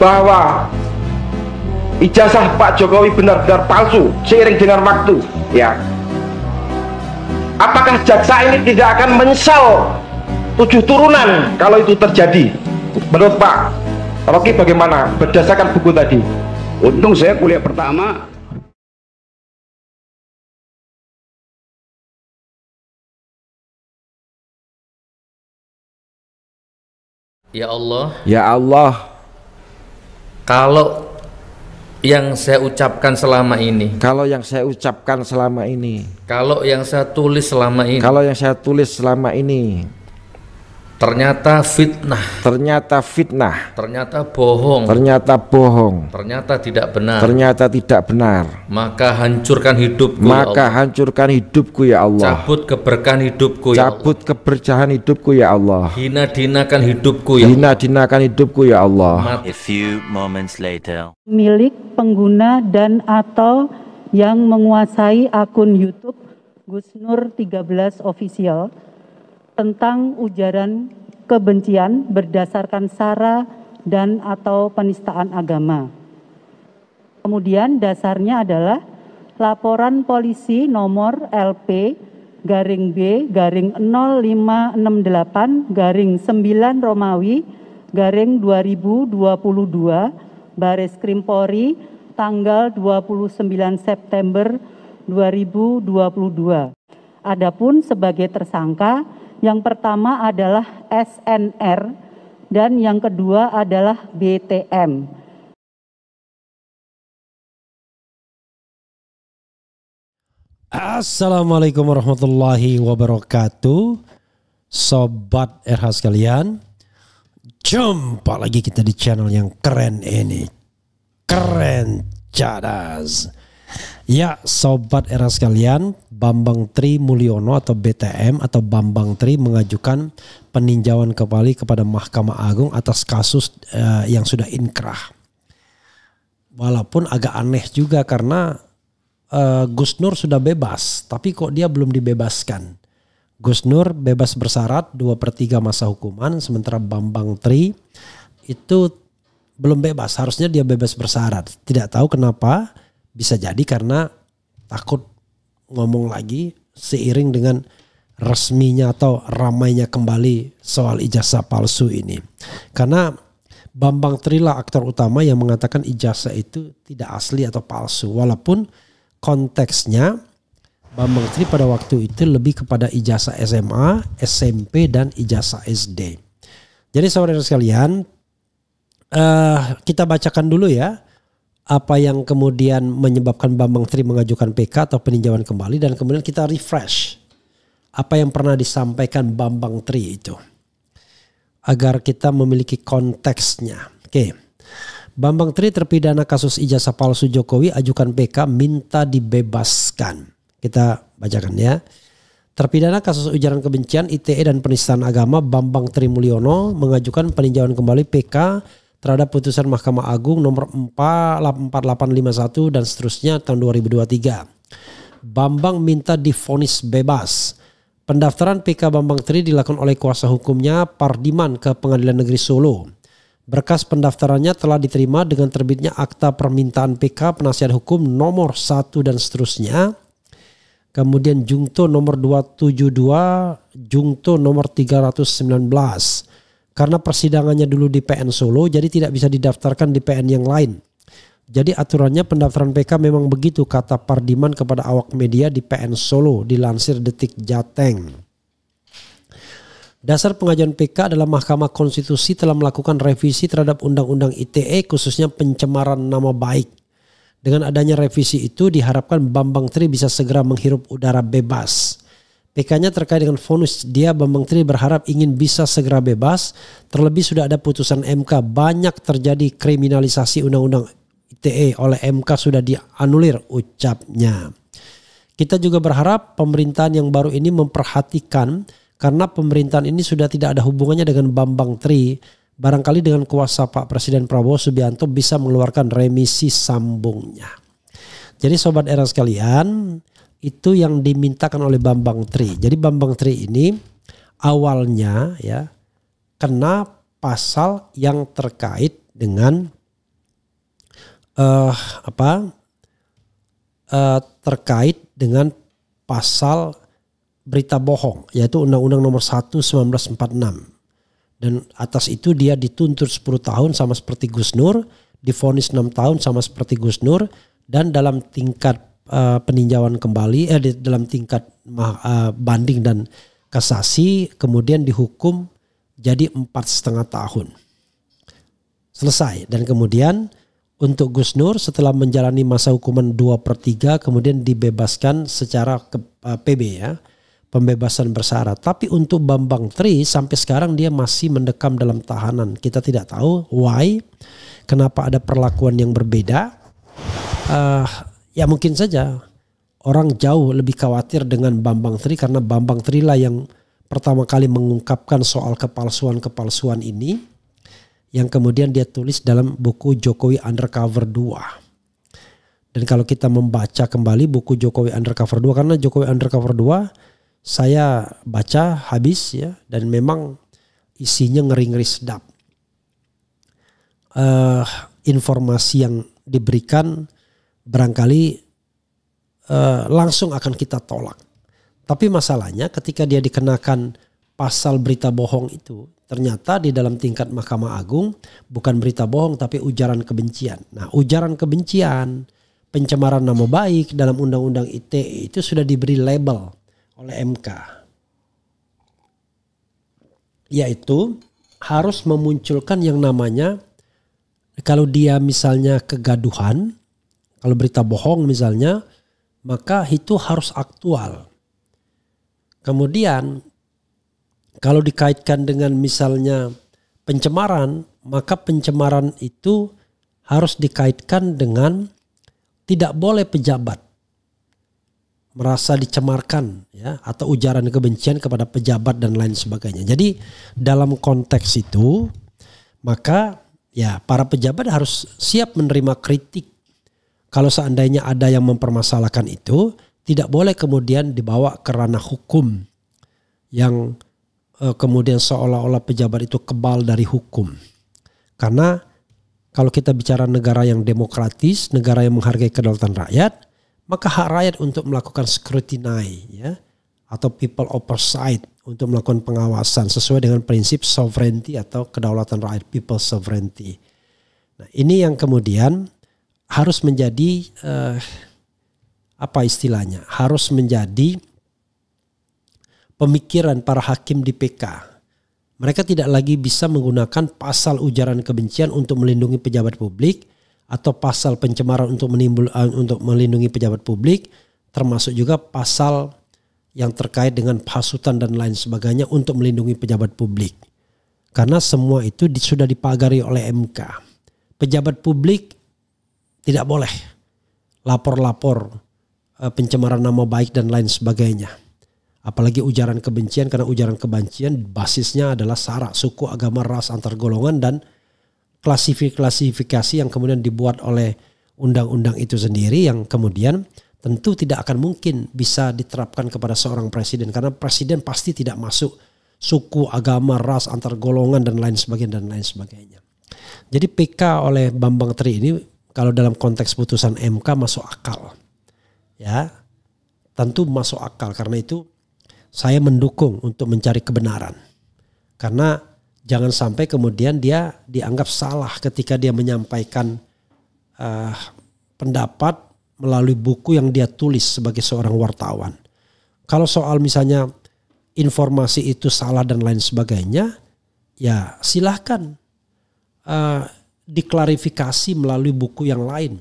bahwa ijazah Pak Jokowi benar-benar palsu seiring dengan waktu, ya, apakah jaksa ini tidak akan menyesal 7 turunan kalau itu terjadi? Menurut Pak Rocky bagaimana berdasarkan buku tadi? Untung saya kuliah pertama Ya Allah, Ya Allah, kalau yang saya ucapkan selama ini, kalau yang saya ucapkan selama ini, kalau yang saya tulis selama ini, kalau yang saya tulis selama ini ternyata fitnah, ternyata fitnah, ternyata bohong, ternyata bohong, ternyata tidak benar, ternyata tidak benar, maka hancurkan hidupku, maka ya Allah. hancurkan hidupku ya Allah. Cabut keberkahan hidupku, ya Allah. Cabut keberkahan hidupku ya Allah. Hina-dinakan hidupku, ya Allah. Hina-dinakan hidupku ya Allah. Mati. A few moments later. Milik pengguna dan atau yang menguasai akun YouTube Gusnur 13 Official tentang ujaran kebencian berdasarkan sara dan atau penistaan agama. Kemudian dasarnya adalah laporan polisi nomor LP garing B garing 0568 garing 9 Romawi garing 2022 Baris Krim Polri tanggal 29 September 2022. Adapun sebagai tersangka, yang pertama adalah SNR dan yang kedua adalah BTM. Assalamualaikum warahmatullahi wabarakatuh. Sobat RH sekalian, jumpa lagi kita di channel yang keren ini. Keren cadas. Ya, Sobat RH sekalian, Bambang Tri Mulyono atau BTM atau Bambang Tri mengajukan peninjauan kembali kepada Mahkamah Agung atas kasus yang sudah inkrah. Walaupun agak aneh juga karena Gus Nur sudah bebas, tapi kok dia belum dibebaskan. Gus Nur bebas bersyarat 2/3 masa hukuman, sementara Bambang Tri itu belum bebas, harusnya dia bebas bersyarat. Tidak tahu kenapa, bisa jadi karena takut ngomong lagi seiring dengan resminya atau ramainya kembali soal ijazah palsu ini. Karena Bambang Tri lah aktor utama yang mengatakan ijazah itu tidak asli atau palsu, walaupun konteksnya Bambang Tri pada waktu itu lebih kepada ijazah SMA, SMP, dan ijazah SD. Jadi saudara sekalian, kita bacakan dulu ya apa yang kemudian menyebabkan Bambang Tri mengajukan PK atau peninjauan kembali, dan kemudian kita refresh apa yang pernah disampaikan Bambang Tri itu agar kita memiliki konteksnya. Oke. Bambang Tri terpidana kasus ijazah palsu Jokowi ajukan PK minta dibebaskan. Kita bacakan ya. Terpidana kasus ujaran kebencian, ITE dan penistaan agama Bambang Tri Mulyono mengajukan peninjauan kembali PK terhadap putusan Mahkamah Agung nomor 48851 dan seterusnya tahun 2023. Bambang minta divonis bebas. Pendaftaran PK Bambang Tri dilakukan oleh kuasa hukumnya Pardiman ke Pengadilan Negeri Solo. Berkas pendaftarannya telah diterima dengan terbitnya akta permintaan PK penasihat hukum nomor 1 dan seterusnya. Kemudian jungto nomor 272, jungto nomor 319. Karena persidangannya dulu di PN Solo, jadi tidak bisa didaftarkan di PN yang lain. Jadi aturannya pendaftaran PK memang begitu, kata Pardiman kepada awak media di PN Solo, dilansir Detik Jateng. Dasar pengajuan PK adalah Mahkamah Konstitusi telah melakukan revisi terhadap Undang-Undang ITE khususnya pencemaran nama baik. Dengan adanya revisi itu diharapkan Bambang Tri bisa segera menghirup udara bebas. PK-nya terkait dengan vonis dia, Bambang Tri berharap ingin bisa segera bebas. Terlebih sudah ada putusan MK, banyak terjadi kriminalisasi Undang-Undang ITE oleh MK sudah dianulir, ucapnya. Kita juga berharap pemerintahan yang baru ini memperhatikan karena pemerintahan ini sudah tidak ada hubungannya dengan Bambang Tri. Barangkali dengan kuasa Pak Presiden Prabowo Subianto bisa mengeluarkan remisi sambungnya. Jadi sobat era sekalian, itu yang dimintakan oleh Bambang Tri. Jadi Bambang Tri ini awalnya ya kena pasal yang terkait dengan terkait dengan pasal berita bohong, yaitu Undang-Undang Nomor 1 1946. Dan atas itu dia dituntut 10 tahun sama seperti Gus Nur, divonis 6 tahun sama seperti Gus Nur, dan dalam tingkat peninjauan kembali, dalam tingkat banding dan kasasi kemudian dihukum jadi 4,5 tahun. Selesai. Dan kemudian untuk Gus Nur setelah menjalani masa hukuman 2/3 kemudian dibebaskan secara PB ya. Pembebasan bersyarat. Tapi untuk Bambang Tri sampai sekarang dia masih mendekam dalam tahanan. Kita tidak tahu why, kenapa ada perlakuan yang berbeda. Ya mungkin saja orang jauh lebih khawatir dengan Bambang Tri karena Bambang Tri lah yang pertama kali mengungkapkan soal kepalsuan ini, yang kemudian dia tulis dalam buku Jokowi Undercover 2. Dan kalau kita membaca kembali buku Jokowi Undercover 2, karena Jokowi Undercover 2 saya baca habis ya, dan memang isinya ngeri-ngeri sedap. Informasi yang diberikan barangkali langsung akan kita tolak. Tapi masalahnya ketika dia dikenakan pasal berita bohong itu, ternyata di dalam tingkat Mahkamah Agung bukan berita bohong tapi ujaran kebencian. Nah, ujaran kebencian, pencemaran nama baik dalam Undang-Undang ITE itu sudah diberi label oleh MK, yaitu harus memunculkan yang namanya, kalau dia misalnya kegaduhan, kalau berita bohong misalnya, maka itu harus aktual. Kemudian kalau dikaitkan dengan misalnya pencemaran, maka pencemaran itu harus dikaitkan dengan tidak boleh pejabat merasa dicemarkan ya, atau ujaran kebencian kepada pejabat dan lain sebagainya. Jadi dalam konteks itu maka ya para pejabat harus siap menerima kritik. Kalau seandainya ada yang mempermasalahkan itu, tidak boleh kemudian dibawa ke ranah hukum yang kemudian seolah-olah pejabat itu kebal dari hukum. Karena kalau kita bicara negara yang demokratis, negara yang menghargai kedaulatan rakyat, maka hak rakyat untuk melakukan scrutiny ya, atau people oversight, untuk melakukan pengawasan sesuai dengan prinsip sovereignty atau kedaulatan rakyat, people sovereignty. Nah, ini yang kemudian harus menjadi apa istilahnya? Harus menjadi pemikiran para hakim di PK. Mereka tidak lagi bisa menggunakan pasal ujaran kebencian untuk melindungi pejabat publik, atau pasal pencemaran untuk melindungi pejabat publik, termasuk juga pasal yang terkait dengan hasutan dan lain sebagainya untuk melindungi pejabat publik. Karena semua itu sudah dipagari oleh MK. Pejabat publik tidak boleh lapor-lapor pencemaran nama baik dan lain sebagainya. Apalagi ujaran kebencian, karena ujaran kebencian basisnya adalah sara, suku, agama, ras, antar golongan, dan klasifikasi yang kemudian dibuat oleh undang-undang itu sendiri, yang kemudian tentu tidak akan mungkin bisa diterapkan kepada seorang presiden, karena presiden pasti tidak masuk suku, agama, ras, antar golongan dan lain sebagainya. Jadi PK oleh Bambang Tri ini kalau dalam konteks putusan MK masuk akal. Ya. Tentu masuk akal, karena itu saya mendukung untuk mencari kebenaran. Karena jangan sampai kemudian dia dianggap salah ketika dia menyampaikan pendapat melalui buku yang dia tulis sebagai seorang wartawan. Kalau soal misalnya informasi itu salah dan lain sebagainya, ya silahkan diklarifikasi melalui buku yang lain.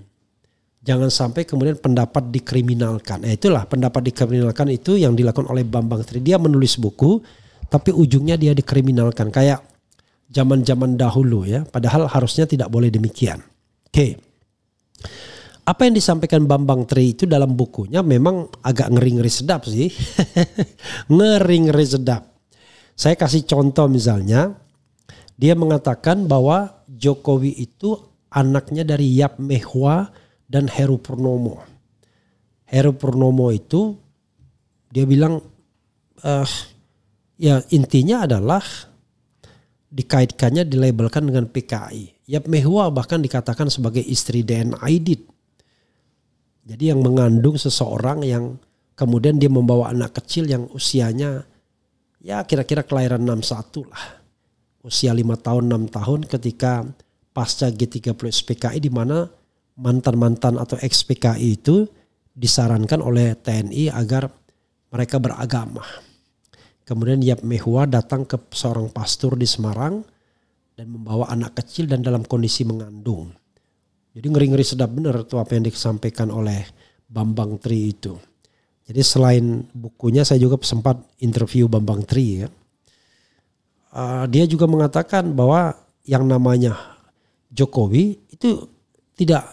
Jangan sampai kemudian pendapat dikriminalkan. Itulah pendapat dikriminalkan itu yang dilakukan oleh Bambang Tri. Dia menulis buku tapi ujungnya dia dikriminalkan. Kayak zaman-zaman dahulu ya. Padahal harusnya tidak boleh demikian. Oke. Apa yang disampaikan Bambang Tri itu dalam bukunya memang agak ngeri-ngeri sedap sih. Ngeri-ngeri sedap. Saya kasih contoh misalnya. Dia mengatakan bahwa Jokowi itu anaknya dari Yap Mehwa dan Heru Purnomo. Heru Purnomo itu dia bilang ya intinya adalah dikaitkannya dilabelkan dengan PKI. Yap Mehua bahkan dikatakan sebagai istri DN Aidit. Jadi yang mengandung seseorang yang kemudian dia membawa anak kecil yang usianya ya kira-kira kelahiran 61 lah. Usia 5 tahun 6 tahun ketika pasca G30 SPKI di mana mantan-mantan atau ex-PKI itu disarankan oleh TNI agar mereka beragama. Kemudian Yap Mehua datang ke seorang pastor di Semarang dan membawa anak kecil dan dalam kondisi mengandung. Jadi ngeri-ngeri sedap benar tuh apa yang disampaikan oleh Bambang Tri itu. Jadi selain bukunya saya juga sempat interview Bambang Tri ya. Dia juga mengatakan bahwa yang namanya Jokowi itu tidak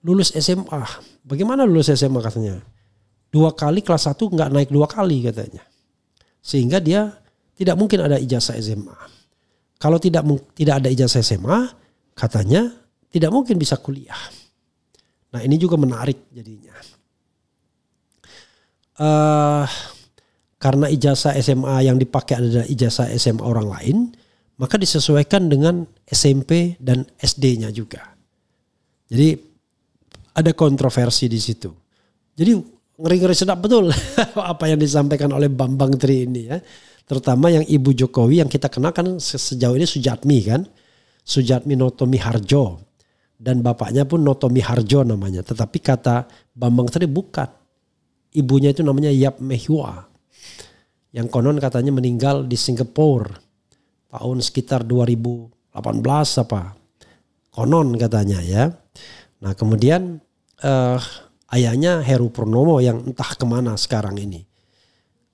lulus SMA. Bagaimana lulus SMA katanya? 2 kali kelas 1 nggak naik 2 kali katanya. Sehingga dia tidak mungkin ada ijazah SMA. Kalau tidak ada ijazah SMA, katanya tidak mungkin bisa kuliah. Nah ini juga menarik jadinya. Karena ijazah SMA yang dipakai adalah ijazah SMA orang lain, maka disesuaikan dengan SMP dan SD-nya juga. Jadi ada kontroversi di situ. Jadi ngeri-ngeri sedap betul apa yang disampaikan oleh Bambang Tri ini ya. Terutama yang Ibu Jokowi yang kita kenal kan sejauh ini Sujatmi kan. Sujatmi Notomi Harjo. Dan bapaknya pun Notomi Harjo namanya. Tetapi kata Bambang Tri bukan. Ibunya itu namanya Yap Mehua. Yang konon katanya meninggal di Singapura. Tahun sekitar 2018 apa. Konon katanya ya. Nah kemudian ayahnya Heru Purnomo yang entah kemana sekarang ini.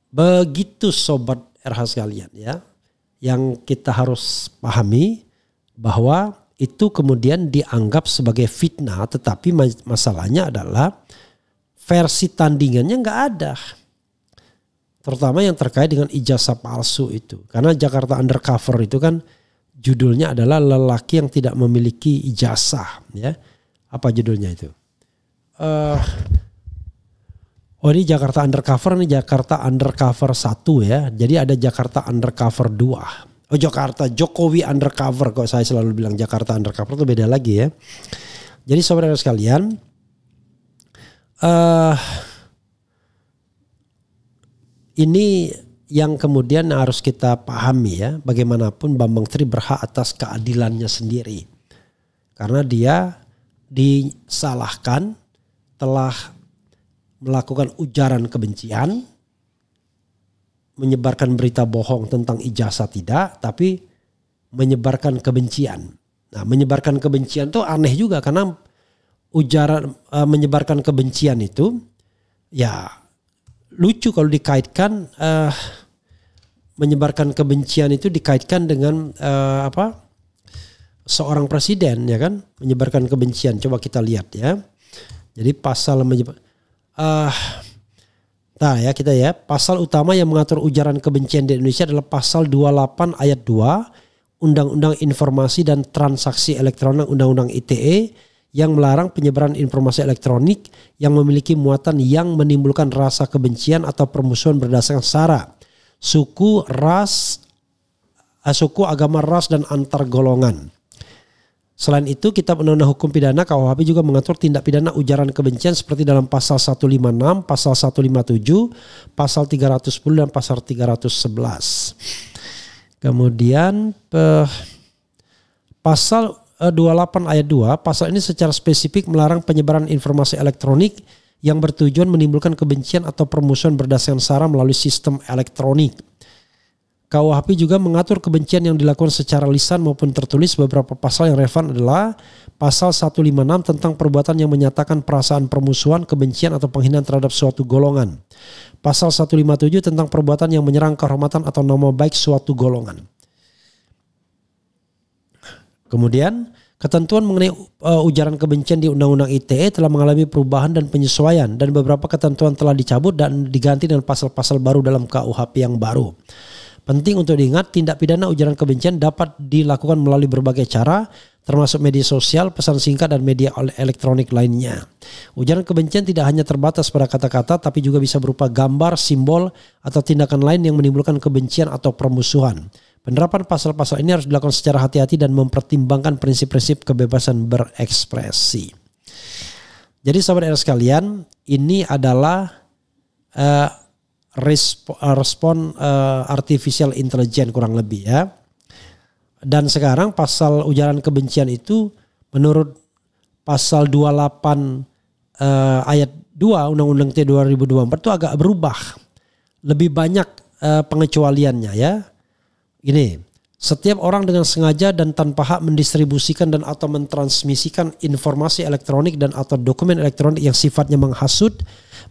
Begitu sobat RH sekalian ya. Yang kita harus pahami bahwa itu kemudian dianggap sebagai fitnah. Tetapi masalahnya adalah versi tandingannya nggak ada. Terutama yang terkait dengan ijazah palsu itu. Karena Jakarta Undercover itu kan judulnya adalah lelaki yang tidak memiliki ijazah. Ya. Apa judulnya itu? Ini Jakarta Undercover, ini Jakarta Undercover 1 ya. Jadi ada Jakarta Undercover 2. Jakarta Jokowi Undercover, kok saya selalu bilang Jakarta Undercover itu beda lagi ya. Jadi saudara sekalian, ini yang kemudian harus kita pahami ya. Bagaimanapun Bambang Tri berhak atas keadilannya sendiri. Karena dia disalahkan telah melakukan ujaran kebencian, menyebarkan berita bohong tentang ijazah tidak, tapi menyebarkan kebencian. Nah, menyebarkan kebencian itu aneh juga karena ujaran menyebarkan kebencian itu ya lucu kalau dikaitkan menyebarkan kebencian itu dikaitkan dengan seorang presiden ya kan, menyebarkan kebencian. Coba kita lihat ya. Jadi pasal pasal utama yang mengatur ujaran kebencian di Indonesia adalah pasal 28 ayat 2 Undang-Undang Informasi dan Transaksi Elektronik Undang-Undang ITE yang melarang penyebaran informasi elektronik yang memiliki muatan yang menimbulkan rasa kebencian atau permusuhan berdasarkan sara, suku, agama, ras, dan antar golongan. Selain itu, Kitab Undang-Undang Hukum Pidana KUHP juga mengatur tindak pidana ujaran kebencian seperti dalam pasal 156, pasal 157, pasal 310 dan pasal 311. Kemudian pasal 28 ayat 2, pasal ini secara spesifik melarang penyebaran informasi elektronik yang bertujuan menimbulkan kebencian atau permusuhan berdasarkan sara melalui sistem elektronik. KUHP juga mengatur kebencian yang dilakukan secara lisan maupun tertulis. Beberapa pasal yang relevan adalah pasal 156 tentang perbuatan yang menyatakan perasaan permusuhan, kebencian atau penghinaan terhadap suatu golongan. Pasal 157 tentang perbuatan yang menyerang kehormatan atau nama baik suatu golongan. Kemudian ketentuan mengenai ujaran kebencian di Undang-Undang ITE telah mengalami perubahan dan penyesuaian dan beberapa ketentuan telah dicabut dan diganti dengan pasal-pasal baru dalam KUHP yang baru. Penting untuk diingat, tindak pidana ujaran kebencian dapat dilakukan melalui berbagai cara, termasuk media sosial, pesan singkat, dan media elektronik lainnya. Ujaran kebencian tidak hanya terbatas pada kata-kata, tapi juga bisa berupa gambar, simbol, atau tindakan lain yang menimbulkan kebencian atau permusuhan. Penerapan pasal-pasal ini harus dilakukan secara hati-hati dan mempertimbangkan prinsip-prinsip kebebasan berekspresi. Jadi sahabat RS sekalian, ini adalah respon artificial intelligence kurang lebih ya. Dan sekarang pasal ujaran kebencian itu menurut pasal 28 ayat 2 Undang-Undang T 2024 itu agak berubah. Lebih banyak pengecualiannya ya. Ini, setiap orang dengan sengaja dan tanpa hak mendistribusikan dan atau mentransmisikan informasi elektronik dan atau dokumen elektronik yang sifatnya menghasut,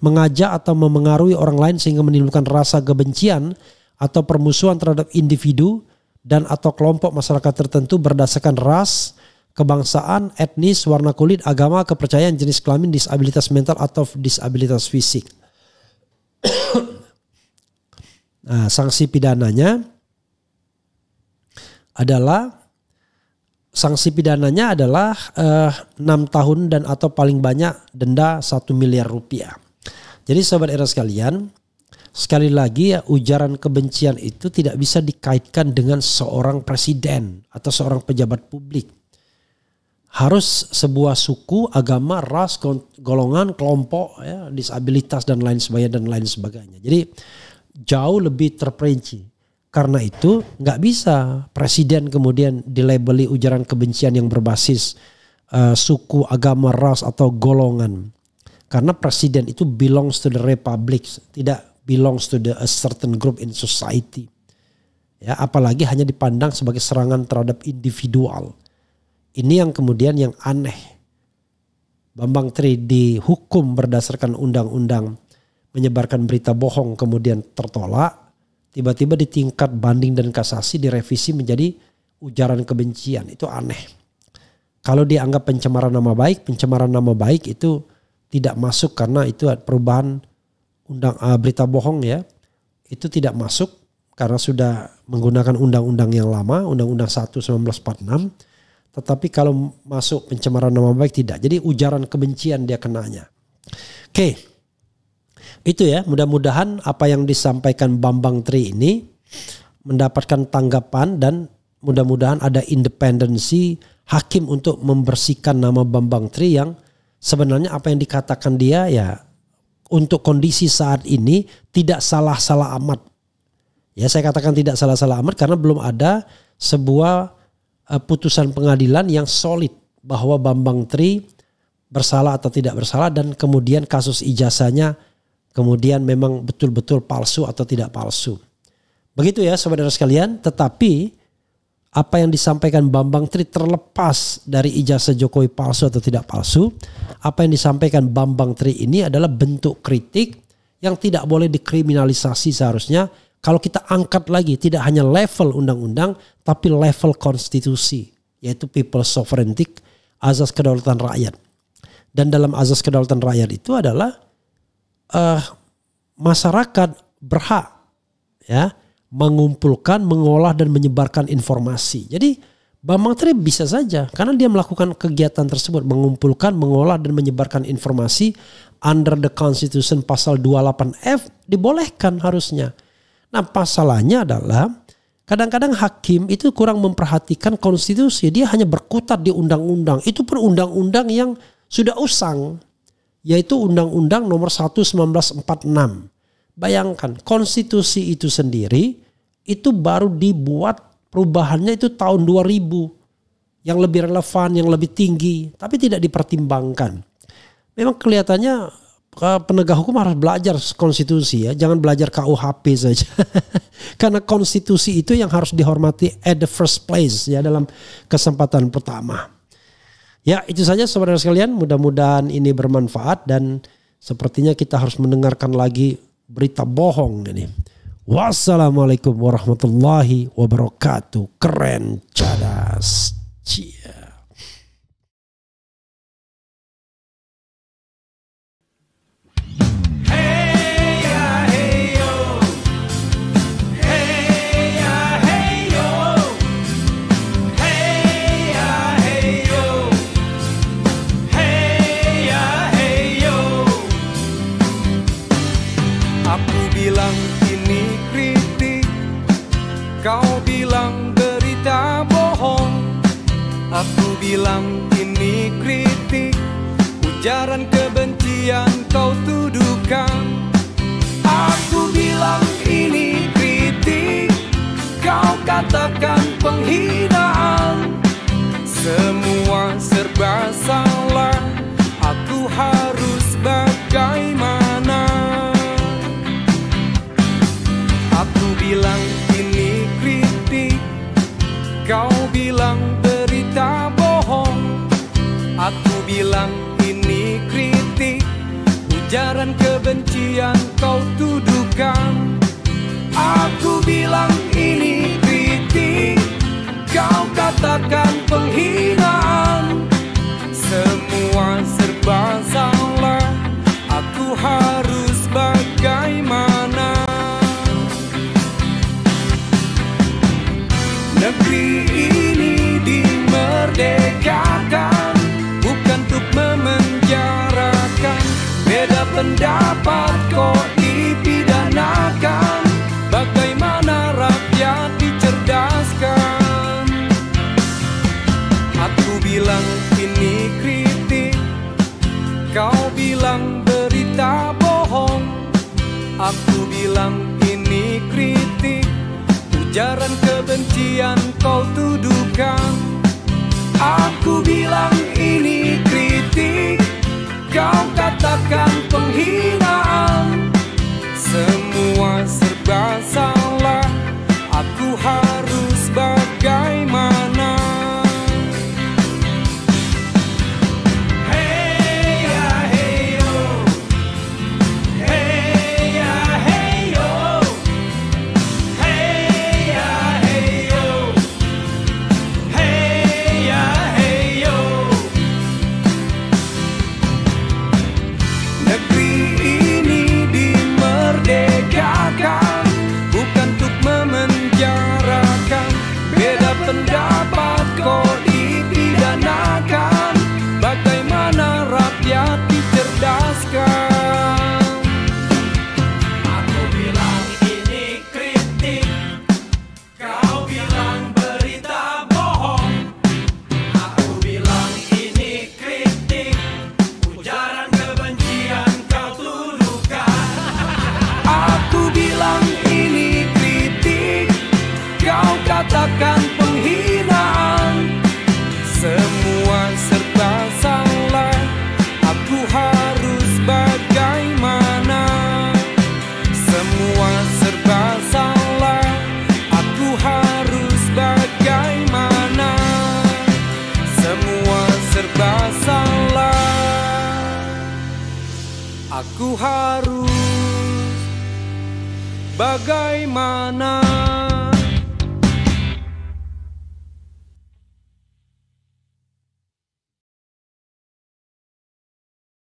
mengajak atau memengaruhi orang lain sehingga menimbulkan rasa kebencian atau permusuhan terhadap individu dan atau kelompok masyarakat tertentu berdasarkan ras, kebangsaan, etnis, warna kulit, agama, kepercayaan, jenis kelamin, disabilitas mental atau disabilitas fisik. Nah, sanksi pidananya adalah 6 tahun dan atau paling banyak denda 1 miliar rupiah. Jadi sahabat era sekalian, sekali lagi ya, ujaran kebencian itu tidak bisa dikaitkan dengan seorang presiden atau seorang pejabat publik. Harus sebuah suku, agama, ras, golongan, kelompok, ya, disabilitas dan lain sebagainya. Jadi jauh lebih terperinci. Karena itu nggak bisa presiden kemudian dilabeli ujaran kebencian yang berbasis suku, agama, ras atau golongan. Karena presiden itu belongs to the republic, tidak belongs to a certain group in society. Ya, apalagi hanya dipandang sebagai serangan terhadap individual. Ini yang kemudian yang aneh. Bambang Tri dihukum berdasarkan undang-undang menyebarkan berita bohong kemudian tertolak. Tiba-tiba di tingkat banding dan kasasi direvisi menjadi ujaran kebencian. Itu aneh. Kalau dianggap pencemaran nama baik itu tidak masuk karena itu perubahan berita bohong ya. Itu tidak masuk karena sudah menggunakan undang-undang yang lama, Undang-Undang 1 1946. Tetapi kalau masuk pencemaran nama baik tidak. Jadi ujaran kebencian dia kenanya. Oke. Itu ya, mudah-mudahan apa yang disampaikan Bambang Tri ini mendapatkan tanggapan dan mudah-mudahan ada independensi hakim untuk membersihkan nama Bambang Tri yang sebenarnya apa yang dikatakan dia ya untuk kondisi saat ini tidak salah-salah amat. Ya, saya katakan tidak salah-salah amat karena belum ada sebuah putusan pengadilan yang solid bahwa Bambang Tri bersalah atau tidak bersalah dan kemudian kasus ijazahnya kemudian memang betul-betul palsu atau tidak palsu. Begitu ya saudara sekalian. Tetapi apa yang disampaikan Bambang Tri terlepas dari ijazah Jokowi palsu atau tidak palsu. Apa yang disampaikan Bambang Tri ini adalah bentuk kritik yang tidak boleh dikriminalisasi seharusnya. Kalau kita angkat lagi tidak hanya level undang-undang tapi level konstitusi. Yaitu people's sovereignty, azas kedaulatan rakyat. Dan dalam azas kedaulatan rakyat itu adalah masyarakat berhak ya mengumpulkan, mengolah dan menyebarkan informasi. Jadi Bambang Tri bisa saja karena dia melakukan kegiatan tersebut, mengumpulkan, mengolah dan menyebarkan informasi under the Constitution pasal 28F dibolehkan harusnya. Nah, pasalnya adalah kadang-kadang hakim itu kurang memperhatikan konstitusi, dia hanya berkutat di undang-undang. Itu pun undang-undang yang sudah usang. Yaitu Undang-Undang nomor 1 1946. Bayangkan konstitusi itu sendiri itu baru dibuat perubahannya itu tahun 2000. Yang lebih relevan, yang lebih tinggi. Tapi tidak dipertimbangkan. Memang kelihatannya penegak hukum harus belajar konstitusi ya. Jangan belajar KUHP saja. Karena konstitusi itu yang harus dihormati at the first place ya dalam kesempatan pertama. Ya, itu saja saudara sekalian, mudah-mudahan ini bermanfaat dan sepertinya kita harus mendengarkan lagi berita bohong ini. Wassalamualaikum warahmatullahi wabarakatuh. Keren, cadas. Cia. Aku bilang ini kritik, kau bilang bilang ini kritik, ujaran kebencian kau tuduhkan. Aku bilang ini kritik, kau katakan penghinaan. Semua serba salah, aku harus bagaimana? Aku bilang ini kritik, kau bilang berita bohong. Aku bilang ini kritik, ujaran kebencian kau tuduhkan. Aku bilang ini kritik, kau katakan penghinaan. Semua serba salah, aku harus bagaimana? Negeri ini dimerdekakan, bukan untuk memenjarakan. Beda pendapat kok dipidanakan, bagaimana rakyat dicerdaskan? Aku bilang ini kritik, kau bilang berita bohong. Aku bilang ini kritik, ujaran kebencian kau tuduhkan. Aku bilang ini kritik, kau katakan penghinaan. Semua serba salah, aku harus bagaimana? Hey ya hey yo, hey ya hey yo, hey ya hey yo, hey ya hey yo. Negeri ini dimerdekakan, bukan untuk memenjarakan. Beda pendapat kok dipidanakan, bagaimana rakyat dicerdaskan? Aku bilang ini kritik, kau bilang berita bohong. Aku bilang ini kritik, ujaran kebencian kau tuduhkan. Aku bilang ini kritik, kau katakan penghinaan. Semua serba salah, aku harus bagaimana? Semua serba salah, aku harus bagaimana? Semua serba salah, aku harus bagaimana?